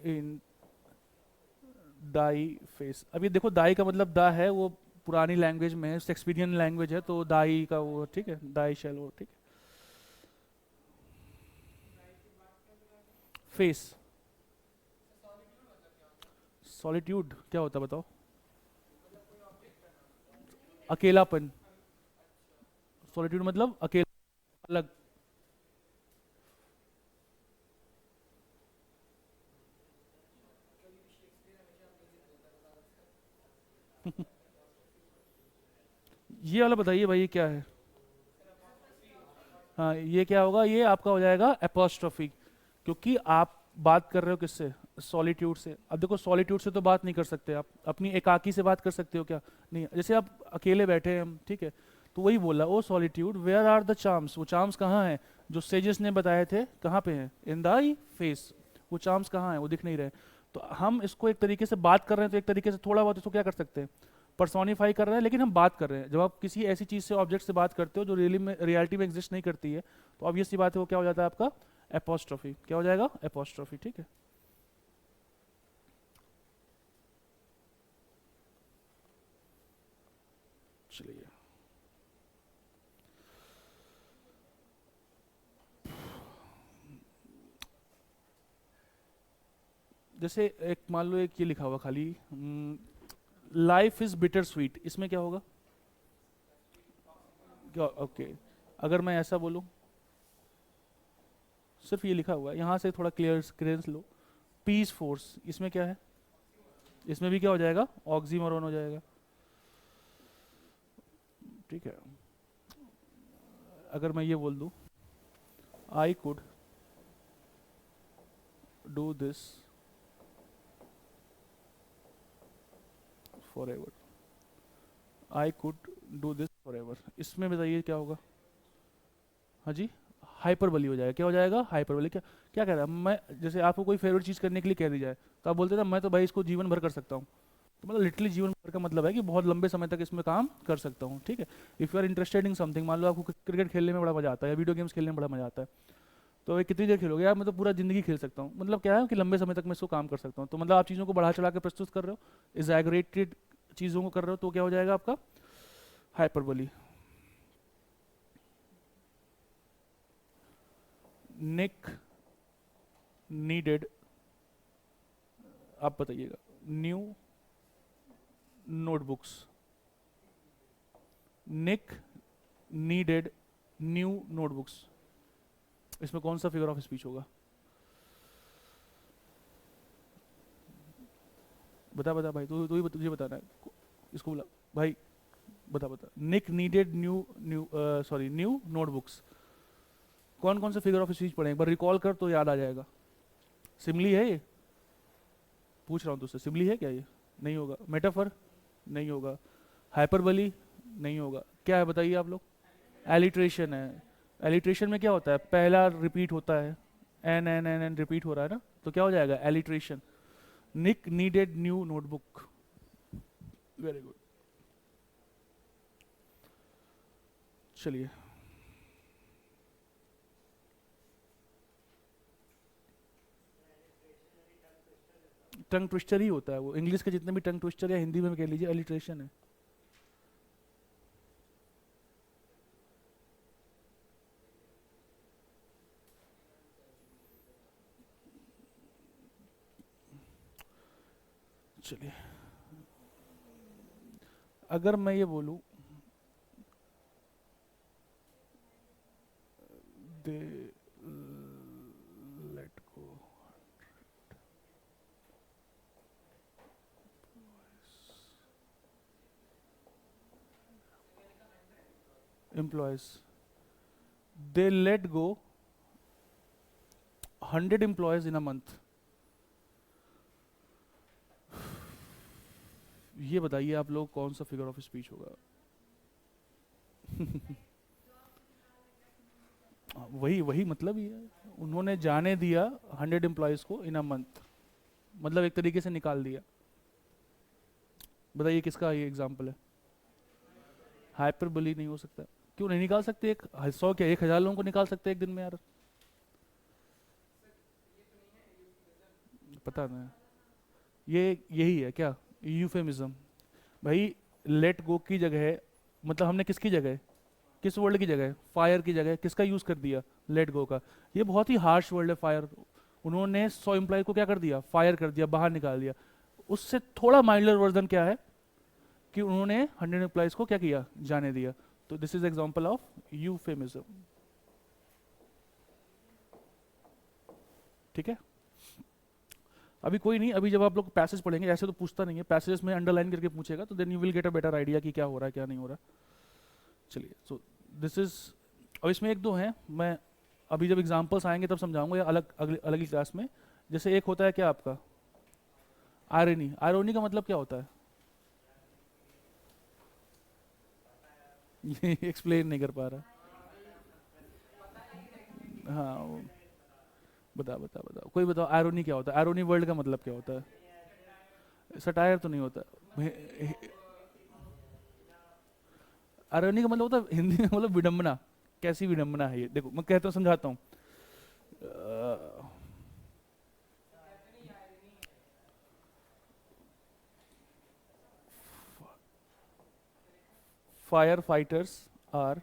in thy face? अब ये देखो, दाई का मतलब दा है वो पुरानी लैंग्वेज में है, शेक्सपियरियन लैंग्वेज है, तो दाई का वो ठीक है, दाई शैल वो ठीक है। फेस, सॉलिट्यूड क्या होता है बताओ? अकेलापन। सॉलिट्यूड मतलब अकेला, अलग। ये वाला बताइए भाई, ये क्या है? हाँ, ये क्या होगा? ये आपका हो जाएगा एपोस्ट्रोफी, क्योंकि आप बात कर रहे हो किससे? सॉलिट्यूड से। अब देखो, सॉलिट्यूड से तो बात नहीं कर सकते आप, अपनी एकाकी से बात कर सकते हो क्या? नहीं। जैसे आप अकेले बैठे हैं हम, ठीक है, तो वही बोला, O solitude where are the charms. वो चार्म्स कहाँ हैं जो सेजेस ने बताए थे? कहाँ पे हैं? इन दाई फेस। वो चार्म्स कहाँ हैं? वो दिख नहीं रहे। तो हम इसको एक तरीके से बात कर रहे हैं, तो एक तरीके से थोड़ा बहुत इसको क्या कर सकते हैं? पर्सोनिफाई कर रहे हैं, लेकिन हम बात कर रहे हैं। जब आप किसी ऐसी चीज़ से, ऑब्जेक्ट से बात करते हो जो रियलिटी में एग्जिस्ट नहीं करती है, तो अब ये सी बात है, वो क्या हो जाता है आपका? एपोस्ट्रोफी। क्या हो जाएगा? एपोस्ट्रोफी। ठीक है, चलिए जैसे एक मान लो एक ये लिखा हुआ खाली, लाइफ इज बिटर स्वीट, इसमें क्या होगा? क्या? ओके, अगर मैं ऐसा बोलूं, सिर्फ ये लिखा हुआ है, यहाँ से थोड़ा क्लियरेंस लो, पीस फोर्स, इसमें क्या है? इसमें भी क्या हो जाएगा? ऑक्सीमोरन हो जाएगा। ठीक है, अगर मैं ये बोल दूं, I could do this for ever, I could do this for ever, इसमें बताइए क्या होगा? हाँ जी, हाइपरबली हो जाएगा। क्या हो जाएगा? हाइपरबली। क्या क्या कह रहा है? मैं जैसे आपको कोई फेवरेट चीज़ करने के लिए कह दी जाए तो आप बोलते हैं ना मैं तो भाई इसको जीवन भर कर सकता हूँ, तो मतलब लिटरली जीवन भर का मतलब है कि बहुत लंबे समय तक इसमें काम कर सकता हूँ। ठीक है, if you are interested in something, मान लो आपको क्रिकेट खेलने में बड़ा मजा आता है या वीडियो गेम्स खेलने में बड़ा मजा आता है, तो ये कितनी देर खेलोगे यार? मैं तो पूरा जिंदगी खेल सकता हूँ। मतलब क्या है कि लंबे समय तक मैं इसको काम कर सकता हूँ। तो मतलब आप चीज़ों को बढ़ा चढ़ा के प्रस्तुत कर रहे हो, एग्जैगरेटेड चीज़ों को कर रहे हो, तो क्या हो जाएगा आपका? हाइपरबोली। निक नीडेड, आप बताइएगा, न्यू नोटबुक्स। निक नीडेड न्यू नोटबुक्स, इसमें कौन सा फिगर ऑफ स्पीच होगा? बता बता भाई, तू तू ही तुझे बताना है इसको, बोला भाई, बता बता। Nick needed new new sorry new notebooks, कौन कौन से फिगर ऑफ स्पीच पढ़े एक बार रिकॉल कर तो याद आ जाएगा। सिमली है ये? पूछ रहा हूँ तुझसे, सिमली है क्या ये? नहीं होगा। मेटाफर? नहीं होगा। हाइपरबली? नहीं होगा। क्या है बताइए आप लोग? एलिट्रेशन है। एलिट्रेशन में क्या होता है? पहला रिपीट होता है, N N N N repeat हो रहा है ना, तो क्या हो जाएगा? Alliteration. Nick needed new notebook, very good. चलिए, टंग ट्विस्टर ही होता है वो, इंग्लिश के जितने भी टंग ट्विस्टर या हिंदी में कह लीजिए एलिट्रेशन है। चलिए, अगर मैं ये बोलूं, they let go employees, they let go 100 employees in a month, ये बताइए आप लोग कौन सा फिगर ऑफ स्पीच होगा? वही वही मतलब ही है, उन्होंने जाने दिया 100 एम्प्लॉयज को इन अ मंथ, मतलब एक तरीके से निकाल दिया। बताइए किसका ये एग्जाम्पल है? हाइपरबोली नहीं हो सकता। क्यों नहीं निकाल सकते? एक 100 क्या 1000 लोगों को निकाल सकते हैं एक दिन में यार? पता नहीं, ये यही है क्या? यूफेमिज्म। भाई, लेट गो की जगह, मतलब हमने किसकी जगह, किस वर्ड की जगह, फायर की जगह किसका यूज कर दिया? लेट गो का। ये बहुत ही हार्श वर्ड है फायर। उन्होंने 100 एम्प्लॉय को क्या कर दिया? फायर कर दिया, बाहर निकाल दिया। उससे थोड़ा माइल्डर वर्जन क्या है कि उन्होंने 100 एम्प्लॉयज को क्या किया? जाने दिया। तो this is example of euphemism. ठीक है, अभी कोई नहीं, अभी जब आप लोग पैसेज पढ़ेंगे, ऐसे तो पूछता नहीं है, पैसेज में अंडरलाइन करके पूछेगा, तो then you will get a better idea कि क्या हो रहा है क्या नहीं हो रहा। चलिए, सो दिस इज, और इसमें एक दो हैं, मैं अभी जब एग्जांपल्स आएंगे तब समझाऊंगा, या अलग अगले अलग ही क्लास में। जैसे एक होता है क्या आपका? आयरनी। आयरोनी का मतलब क्या होता है? ये एक्सप्लेन नहीं कर पा रहा। हाँ बता बता बता, कोई बताओ आयरोनी क्या होता है? आयरोनी वर्ड का मतलब क्या होता है? सटायर तो नहीं होता। आयरोनी का मतलब होता है हिंदी में, मतलब विडंबना। कैसी विडंबना है ये? देखो मैं कहता हूँ, समझाता हूँ। Firefighters are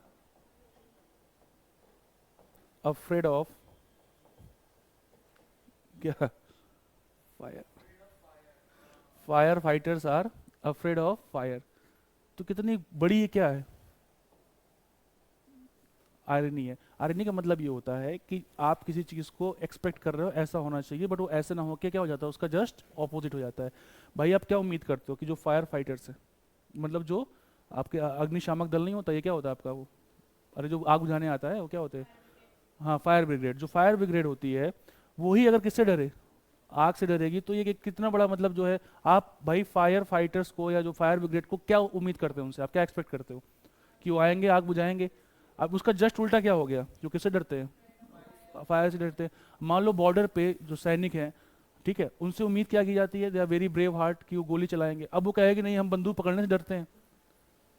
afraid of क्या? Fire, firefighters are afraid of fire. तो कितनी बड़ी ये क्या है, आयरनी है। आयरनी का मतलब ये होता है कि आप किसी चीज़ को एक्सपेक्ट कर रहे हो ऐसा होना चाहिए, बट वो ऐसे ना हो के क्या हो जाता है, उसका जस्ट ऑपोजिट हो जाता है। भाई आप क्या उम्मीद करते हो कि जो फायर फाइटर्स है, मतलब जो आपके अग्निशामक दल नहीं होता, ये क्या होता है आपका वो, अरे जो आग बुझाने आता है वो क्या होते हैं, हाँ फायर ब्रिगेड। जो फायर ब्रिगेड होती है वही अगर किससे डरे, आग से डरेगी, तो ये कितना बड़ा मतलब जो है, आप भाई फायर फाइटर्स को या जो फायर ब्रिगेड को क्या उम्मीद करते हो उनसे, आप क्या एक्सपेक्ट करते हो कि वो आएंगे आग बुझाएंगे। अब उसका जस्ट उल्टा क्या हो गया, जो किससे डरते हैं, फायर से डरते हैं। मान लो बॉर्डर पे जो सैनिक हैं, ठीक है, उनसे उम्मीद क्या की जाती है, they are very brave heart, कि वो गोली चलाएंगे। अब वो कहेगा नहीं हम बंदूक पकड़ने से डरते हैं,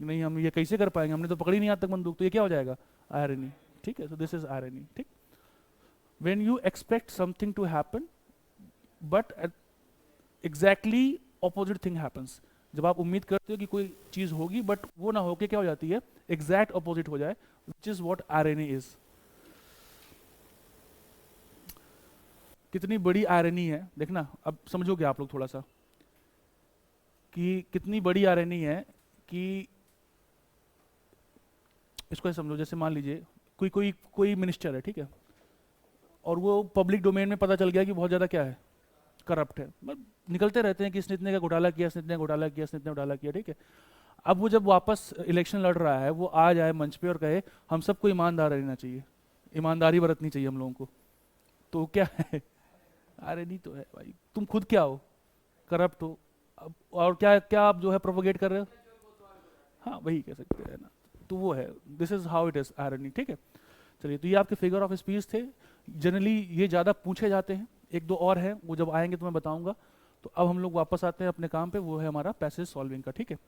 नहीं हम ये कैसे कर पाएंगे, हमने तो पकड़ी नहीं आज तक बंदूक, तो ये क्या हो जाएगा, आयरनी। ठीक है, सो दिस इज आयरनी। ठीक, when you expect something to happen but exactly opposite thing happens, जब आप उम्मीद करते हो कि कोई चीज होगी बट वो ना होके क्या हो जाती है, एग्जैक्ट ऑपोजिट हो जाए, which is what irony is. कितनी बड़ी आयरनी है, देखना अब समझोगे आप लोग थोड़ा सा कि कितनी बड़ी आयरनी है। कि इसको ऐसे समझो, जैसे मान लीजिए कोई कोई कोई मिनिस्टर है, ठीक है, और वो पब्लिक डोमेन में पता चल गया कि बहुत ज़्यादा क्या है, करप्ट है, मतलब निकलते रहते हैं कि इसने इतने का घोटाला किया, इसने इतने घोटाला किया, इसने इतने घोटाला किया, ठीक है। अब वो जब वापस इलेक्शन लड़ रहा है, वो आ जाए मंच पे और कहे हम सबको ईमानदार रहना चाहिए, ईमानदारी बरतनी चाहिए हम लोगों को, तो क्या है, अरे नहीं तो है भाई, तुम खुद क्या हो, करप्ट हो। और क्या क्या आप जो है प्रोपोगेट कर रहे हो, हाँ वही कह सकते हैं ना, तो वो है, this is how it is irony. ठीक है, चलिए, तो ये आपके फिगर ऑफ स्पीच थे। जनरली ये ज़्यादा पूछे जाते हैं, एक दो और हैं वो जब आएंगे तो मैं बताऊंगा। तो अब हम लोग वापस आते हैं अपने काम पे, वो है हमारा पैसेज सॉल्विंग का। ठीक है,